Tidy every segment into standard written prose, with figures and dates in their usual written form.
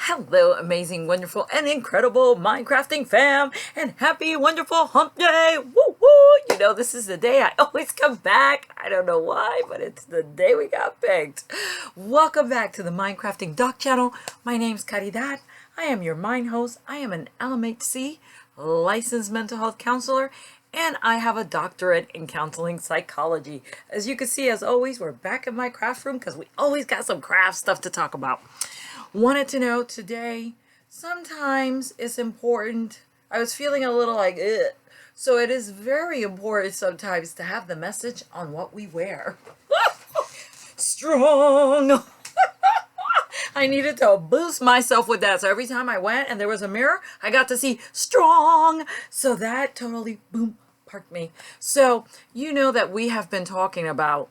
Hello, amazing, wonderful, and incredible Minecrafting fam, and happy, wonderful hump day! Woo woo! You know, this is the day I always come back. I don't know why, but it's the day we got picked. Welcome back to the Minecrafting Doc channel. My name's Caridad. I am your Mind host. I am an LMHC, licensed mental health counselor, and I have a doctorate in counseling psychology. As you can see, as always, we're back in my craft room because we always got some craft stuff to talk about. Wanted to know today, sometimes it's important. I was feeling a little like, ugh. So it is very important sometimes to have the message on what we wear. Strong. I needed to boost myself with that. So every time I went and there was a mirror, I got to see strong. So that totally, boom, parked me. So you know that we have been talking about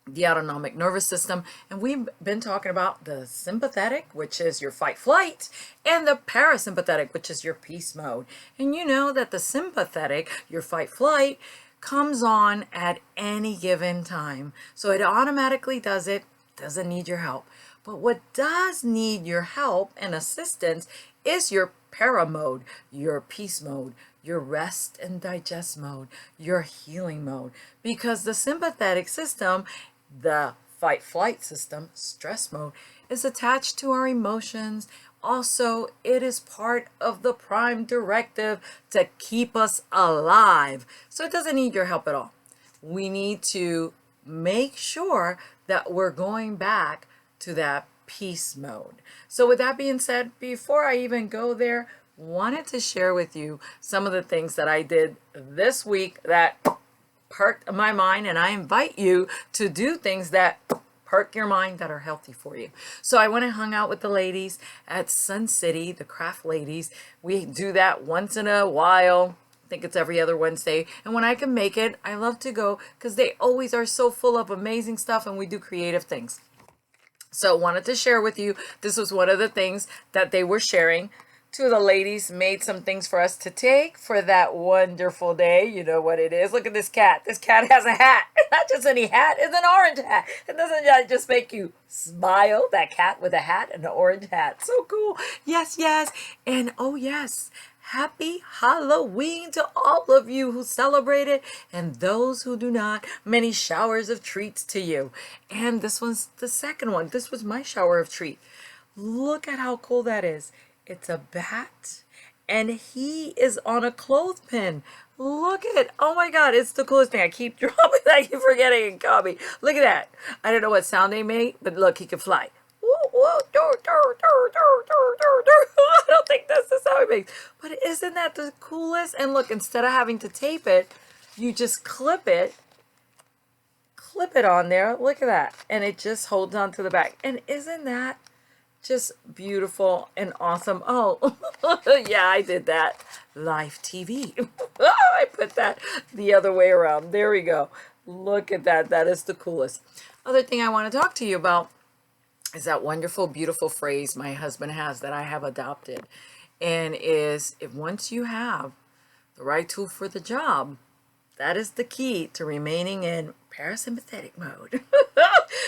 the autonomic nervous system, and we've been talking about the sympathetic, which is your fight flight, and the parasympathetic, which is your peace mode. And you know that the sympathetic, your fight flight, comes on at any given time, so it automatically does it, doesn't need your help. But what does need your help and assistance is your para mode, your peace mode, your rest and digest mode, your healing mode, because the sympathetic system, the fight flight system, stress mode, is attached to our emotions. Also, it is part of the Prime Directive to keep us alive. So it doesn't need your help at all. We need to make sure that we're going back to that peace mode. So with that being said, before I even go there, wanted to share with you some of the things that I did this week that perked my mind, and I invite you to do things that perk your mind that are healthy for you. So I went and hung out with the ladies at Sun City, the craft ladies. We do that once in a while. I think it's every other Wednesday. And when I can make it, I love to go because they always are so full of amazing stuff and we do creative things. So wanted to share with you, this was one of the things that they were sharing. Two of the ladies made some things for us to take for that wonderful day. You know what it is. Look at this cat. This cat has a hat. Not just any hat. It's an orange hat. It doesn't just make you smile. That cat with a hat and an orange hat. So cool. Yes, yes. And oh yes, happy Halloween to all of you who celebrate it and those who do not. Many showers of treats to you. And this one's the second one. This was my shower of treat. Look at how cool that is. It's a bat, and he is on a clothespin. Look at it. Oh my God, it's the coolest thing. I keep dropping it. I keep forgetting and copy. Look at that. I don't know what sound they make, but look, he can fly. Woo, woo, dur, dur, dur, dur, dur, dur, dur. I don't think that's the sound he makes. But isn't that the coolest? And look, instead of having to tape it, you just clip it on there. Look at that. And it just holds on to the back. And isn't that just beautiful and awesome? Oh, yeah, I did that. Live TV. I put that the other way around. There we go. Look at that. That is the coolest. Other thing I want to talk to you about is that wonderful, beautiful phrase my husband has that I have adopted. And is, if once you have the right tool for the job, that is the key to remaining in parasympathetic mode.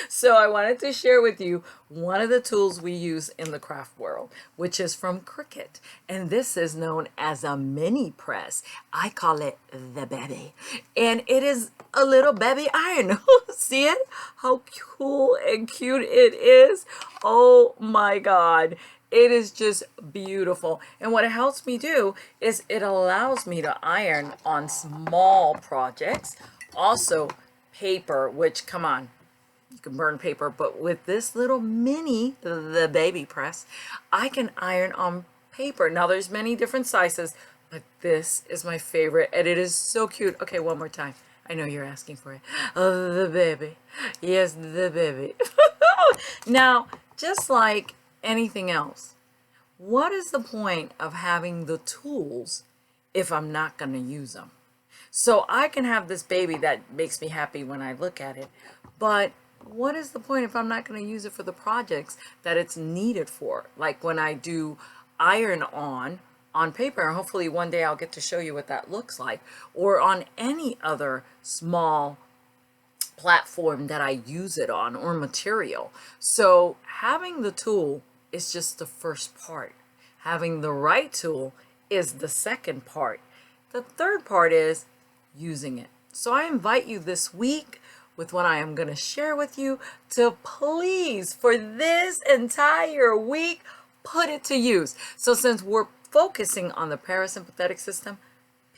So I wanted to share with you one of the tools we use in the craft world, which is from Cricut. And this is known as a mini press. I call it the baby. And it is a little baby iron. See it? How cool and cute it is. Oh my God. It is just beautiful. And what it helps me do is it allows me to iron on small projects. Also paper, which, come on, you can burn paper, but with this little mini, the baby press, I can iron on paper. Now there's many different sizes, but this is my favorite and it is so cute. Okay, one more time. I know you're asking for it. Oh, the baby. Yes, the baby. Now, just like anything else, what is the point of having the tools if I'm not going to use them? So I can have this baby that makes me happy when I look at it, but what is the point if I'm not going to use it for the projects that it's needed for? Like when I do iron on paper, and hopefully one day I'll get to show you what that looks like, or on any other small platform that I use it on or material. So having the tool is just the first part. Having the right tool is the second part. The third part is using it. So I invite you this week with what I am going to share with you to please, for this entire week, put it to use. So since we're focusing on the parasympathetic system,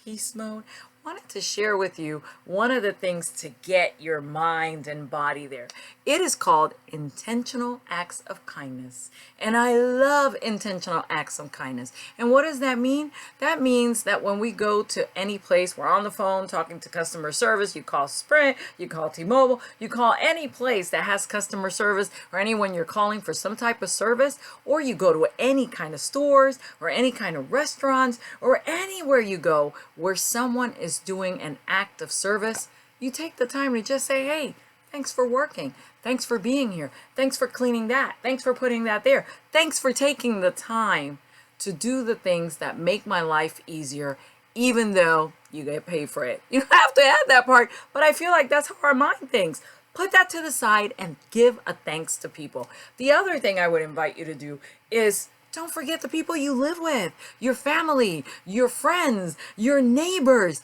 peace mode, wanted to share with you one of the things to get your mind and body there. It is called intentional acts of kindness. And I love intentional acts of kindness. And what does that mean? That means that when we go to any place, we're on the phone talking to customer service, you call Sprint, you call T-Mobile, you call any place that has customer service, or anyone you're calling for some type of service, or you go to any kind of stores or any kind of restaurants or anywhere you go where someone is doing an act of service, you take the time to just say, hey, thanks for working. Thanks for being here. Thanks for cleaning that. Thanks for putting that there. Thanks for taking the time to do the things that make my life easier, even though you get paid for it. You don't have to add that part, but I feel like that's how our mind thinks. Put that to the side and give a thanks to people. The other thing I would invite you to do is don't forget the people you live with, your family, your friends, your neighbors.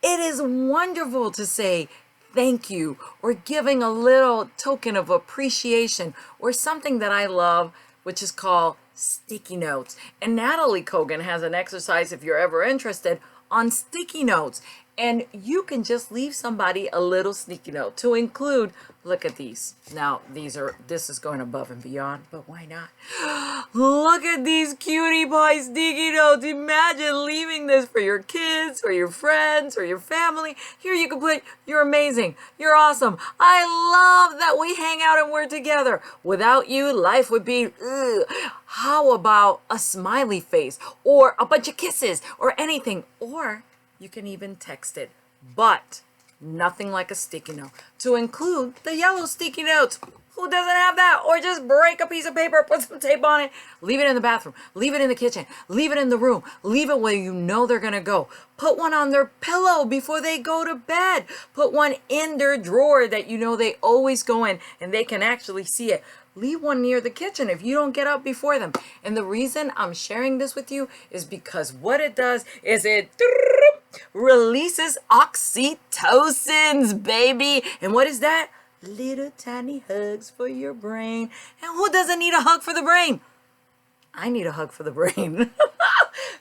It is wonderful to say thank you or giving a little token of appreciation or something that I love, which is called sticky notes. And Natalie Kogan has an exercise, if you're ever interested, on sticky notes. And you can just leave somebody a little sticky note to include, look at these. Now, this is going above and beyond, but why not? Look at these cutie pie sticky notes. Imagine leaving this for your kids or your friends or your family. Here you can put, you're amazing. You're awesome. I love that we hang out and we're together. Without you, life would be, ugh. How about a smiley face or a bunch of kisses or anything? Or you can even text it, but nothing like a sticky note. To include the yellow sticky notes. Who doesn't have that? Or just break a piece of paper, put some tape on it, leave it in the bathroom, leave it in the kitchen, leave it in the room, leave it where you know they're gonna go. Put one on their pillow before they go to bed. Put one in their drawer that you know they always go in and they can actually see it. Leave one near the kitchen if you don't get up before them. And the reason I'm sharing this with you is because what it does is it releases oxytocins, baby. And what is that? Little tiny hugs for your brain. And who doesn't need a hug for the brain? I need a hug for the brain.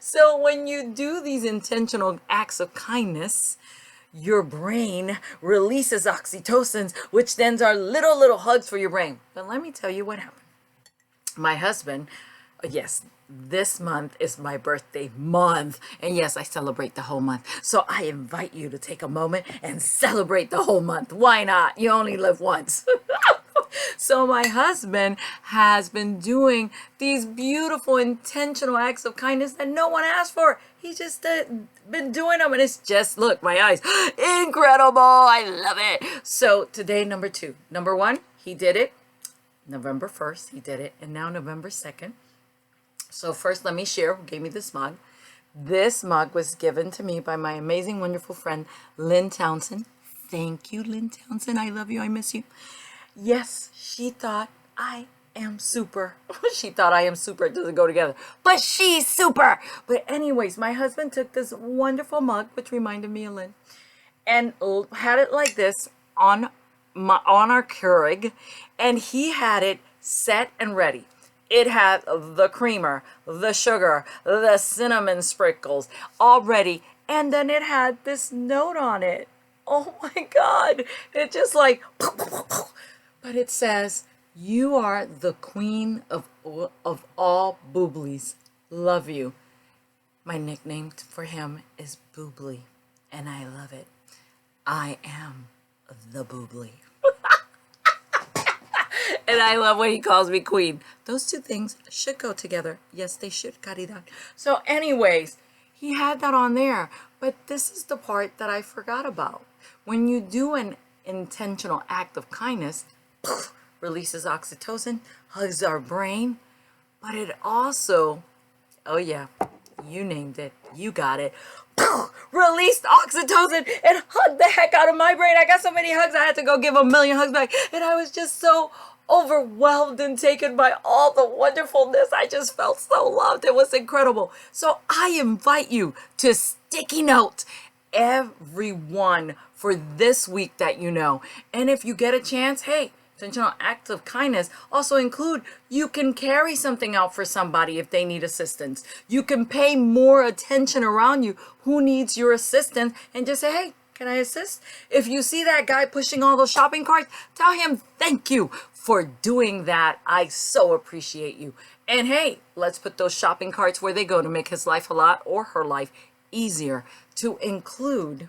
So when you do these intentional acts of kindness, your brain releases oxytocins, which then are little hugs for your brain. But let me tell you what happened. My husband, yes, this month is my birthday month. And yes, I celebrate the whole month. So I invite you to take a moment and celebrate the whole month. Why not? You only live once. So my husband has been doing these beautiful intentional acts of kindness that no one asked for. He just been doing them, and it's just, look, my eyes, incredible. I love it. So today, number 2. Number 1, he did it. November 1st, he did it. And now November 2nd. So first, let me share who gave me this mug. This mug was given to me by my amazing, wonderful friend, Lynn Townsend. Thank you, Lynn Townsend. I love you. I miss you. Yes, she thought I am super. She thought I am super. It doesn't go together. But she's super. But anyways, my husband took this wonderful mug, which reminded me of Lynn, and had it like this on our Keurig, and he had it set and ready. It had the creamer, the sugar, the cinnamon sprinkles all ready, and then it had this note on it. Oh my God. It just like, but it says, you are the queen of all Booblies. Love you. My nickname for him is Boobly, and I love it. I am the Boobly. And I love when he calls me queen. Those two things should go together. Yes, they should, caridad. So anyways, he had that on there. But this is the part that I forgot about. When you do an intentional act of kindness, releases oxytocin, hugs our brain, but it also, oh yeah, you named it, you got it, released oxytocin and hugged the heck out of my brain. I got so many hugs, I had to go give a million hugs back. And I was just so overwhelmed and taken by all the wonderfulness. I just felt so loved. It was incredible. So I invite you to sticky note everyone for this week that you know. And if you get a chance, hey, intentional acts of kindness also include you can carry something out for somebody if they need assistance. You can pay more attention around you who needs your assistance and just say, hey, can I assist? If you see that guy pushing all those shopping carts, tell him thank you for doing that. I so appreciate you. And hey, let's put those shopping carts where they go to make his life a lot or her life easier. To include,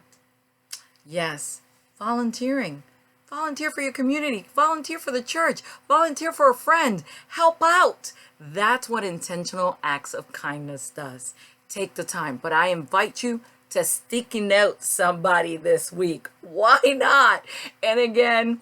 yes, volunteering. Volunteer for your community. Volunteer for the church. Volunteer for a friend. Help out. That's what intentional acts of kindness does. Take the time. But I invite you to sticky note somebody this week. Why not? And again,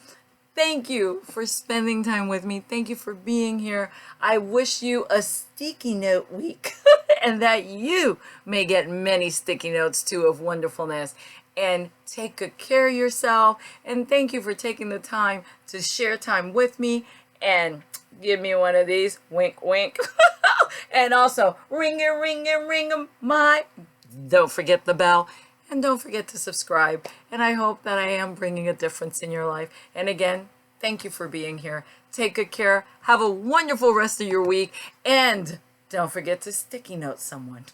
thank you for spending time with me. Thank you for being here. I wish you a sticky note week and that you may get many sticky notes too of wonderfulness. And take good care of yourself. And thank you for taking the time to share time with me. And give me one of these. Wink, wink. And also, ring my. Don't forget the bell. And don't forget to subscribe. And I hope that I am bringing a difference in your life. And again, thank you for being here. Take good care. Have a wonderful rest of your week. And don't forget to sticky note someone.